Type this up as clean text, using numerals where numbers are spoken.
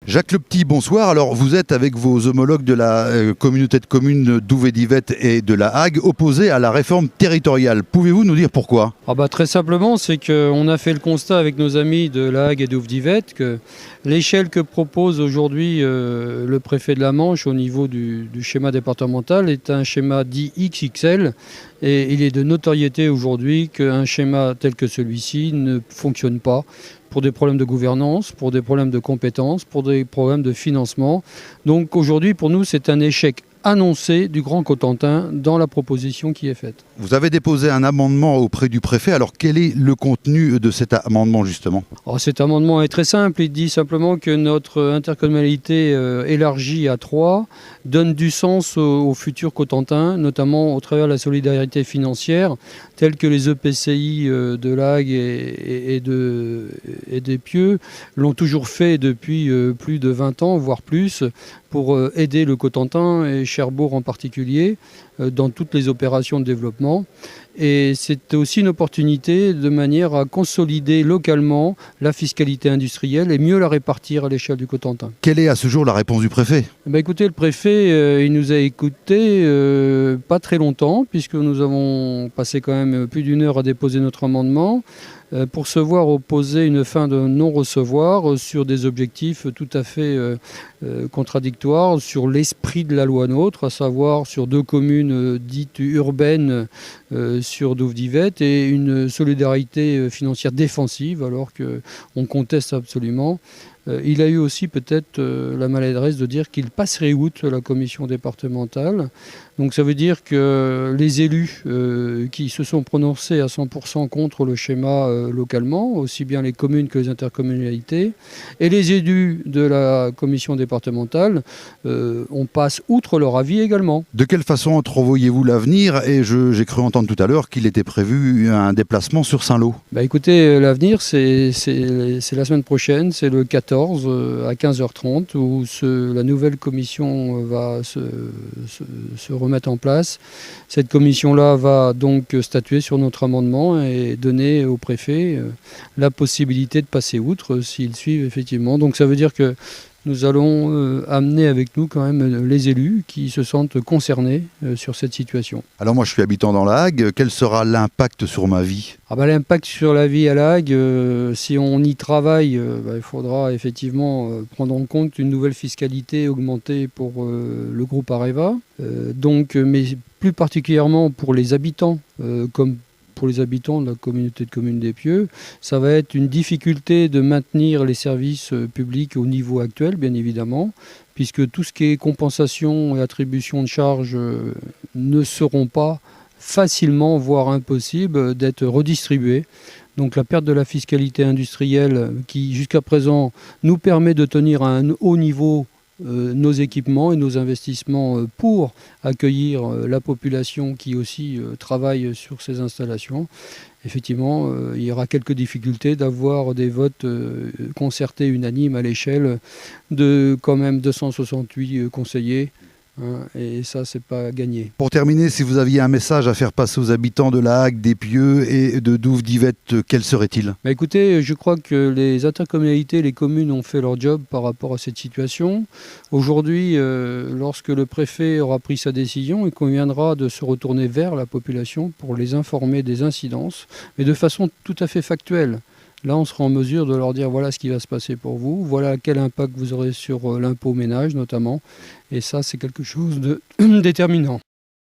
Jacques Le Petit, bonsoir. Alors vous êtes avec vos homologues de la communauté de communes d'Ouvet-Divette et de la Hague opposés à la réforme territoriale. Pouvez-vous nous dire pourquoi ? Très simplement, c'est qu'on a fait le constat avec nos amis de la Hague et d'Ouvet-Divette que l'échelle que propose aujourd'hui le préfet de la Manche au niveau du schéma départemental est un schéma dit XXL. Et il est de notoriété aujourd'hui qu'un schéma tel que celui-ci ne fonctionne pas pour des problèmes de gouvernance, pour des problèmes de compétences, pour des problèmes de financement. Donc aujourd'hui, pour nous, c'est un échec annoncé du Grand Cotentin dans la proposition qui est faite. Vous avez déposé un amendement auprès du préfet. Alors quel est le contenu de cet amendement justement ? Cet amendement est très simple. Il dit simplement que notre intercommunalité élargie à 3 donne du sens au futur Cotentin, notamment au travers de la solidarité financière, telle que les EPCI de l'Hague et des Pieux l'ont toujours fait depuis plus de 20 ans, voire plus, pour aider le Cotentin et Cherbourg en particulier dans toutes les opérations de développement. Et c'est aussi une opportunité de manière à consolider localement la fiscalité industrielle et mieux la répartir à l'échelle du Cotentin. Quelle est à ce jour la réponse du préfet ? Écoutez, le préfet, il nous a écoutés pas très longtemps, puisque nous avons passé quand même plus d'une heure à déposer notre amendement, pour se voir opposer une fin de non-recevoir sur des objectifs tout à fait contradictoires, sur l'esprit de la loi NOTRe, à savoir sur 2 communes dites urbaines sur Douve-Divette et une solidarité financière défensive, alors qu'on conteste absolument. Il a eu aussi peut-être la maladresse de dire qu'il passerait outre la commission départementale. Donc ça veut dire que les élus qui se sont prononcés à 100% contre le schéma localement, aussi bien les communes que les intercommunalités, et les élus de la commission départementale, on passe outre leur avis également. De quelle façon entrevoyez-vous l'avenir ? Et j'ai cru entendre tout à l'heure qu'il était prévu un déplacement sur Saint-Lô. Écoutez, l'avenir c'est la semaine prochaine, c'est le 14 à 15h30 où la nouvelle commission va se remettre en place. Cette commission-là va donc statuer sur notre amendement et donner au préfet la possibilité de passer outre s'ils suivent effectivement. Donc ça veut dire que nous allons amener avec nous quand même les élus qui se sentent concernés sur cette situation. Alors moi je suis habitant dans la Hague, quel sera l'impact sur ma vie ? L'impact sur la vie à la Hague, si on y travaille, il faudra effectivement prendre en compte une nouvelle fiscalité augmentée pour le groupe Areva. Mais plus particulièrement pour les habitants, comme pour les habitants de la communauté de communes des Pieux, ça va être une difficulté de maintenir les services publics au niveau actuel, bien évidemment, puisque tout ce qui est compensation et attribution de charges ne seront pas facilement, voire impossible, d'être redistribués. Donc la perte de la fiscalité industrielle qui, jusqu'à présent, nous permet de tenir à un haut niveau nos équipements et nos investissements pour accueillir la population qui aussi travaille sur ces installations. Effectivement, il y aura quelques difficultés d'avoir des votes concertés unanimes à l'échelle de quand même 268 conseillers. Et ça, c'est pas gagné. Pour terminer, si vous aviez un message à faire passer aux habitants de la Hague, des Pieux et de Douve-Divette, quel serait-il ? Écoutez, je crois que les intercommunalités, les communes ont fait leur job par rapport à cette situation. Aujourd'hui, lorsque le préfet aura pris sa décision, il conviendra de se retourner vers la population pour les informer des incidences, mais de façon tout à fait factuelle. Là, on sera en mesure de leur dire voilà ce qui va se passer pour vous, voilà quel impact vous aurez sur l'impôt ménage notamment. Et ça, c'est quelque chose de déterminant.